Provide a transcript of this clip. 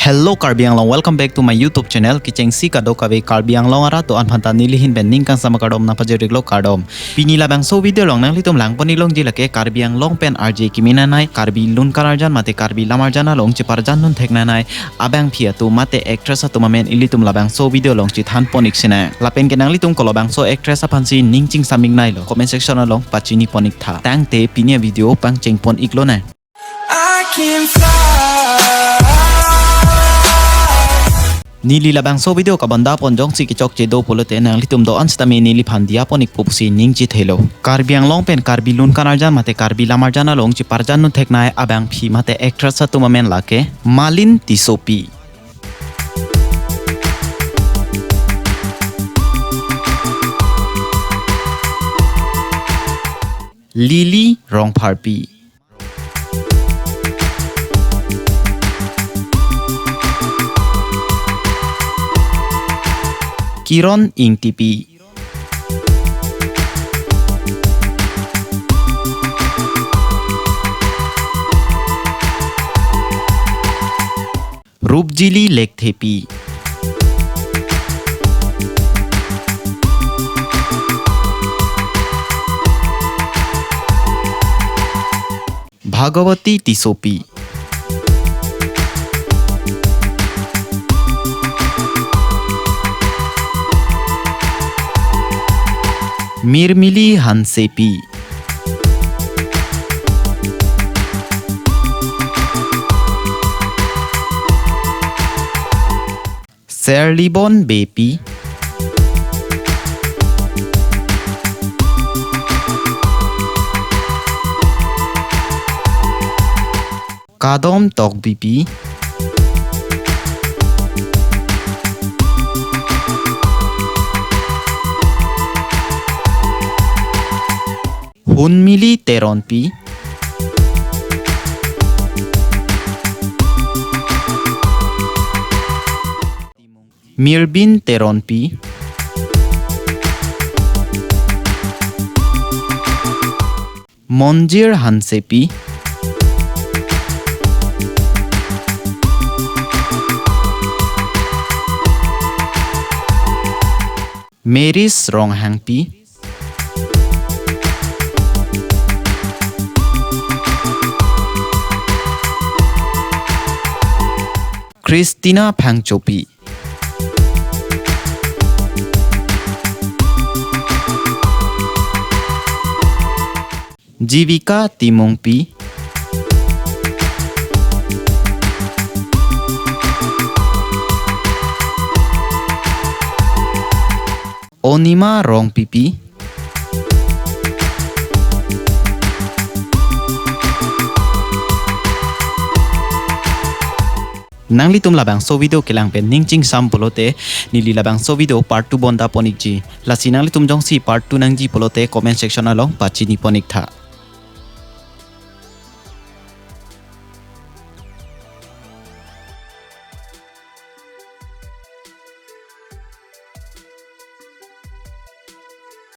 Hello Karbi Anglong, welcome back to my YouTube channel. Kicheng si kado kabe Karbi Anglong ara to anphanta nilihin ben ningkang sama kadom na pajeriglo kadom. Pini labangso video long nang litum lang poni long jilake Karbi Anglong pen RJ kimina nai Karbi lun kararjan mate Karbi lamarjana long Cheparjan Thek nai abang phia tu mate actress atu mamen ilitum labangso video long chithan ponik sina. Lapen kenang litum kolabangso actress aphansi ningching saming nai lo. Comment section long kachini ponik tha. Tang te pinia video pang cheng pon iklo na. I can fly. Nili labangso video ka banda pon jong si kichok che do polote nang litum do anstami nili phandia ponik pupusi ningchi thelo Karbi Anglong pen Karbi lun kanarjan mate Karbi lamarjana long Cheparjan Thek nai abang phi mate actress atuma men lake malin tisopi Lili rong pharpi Kiron ing tipi Rupjili lek thepi Bhagawati tisopi Mirmili hansepi Serlibon bepi Kadom tok bipi Hunmili teronpi Mirbin teronpi Monjir hansepi Meris ronghangpi Christina Pangchopi Jivika Timongpi Onima Rongpipi Nang litum labangso video kelang pen ningching sam polote nili labangso video part 2 bonda ponik ji lasi nang litum jong si part 2 nang ji polote comment section along pachini ponik tha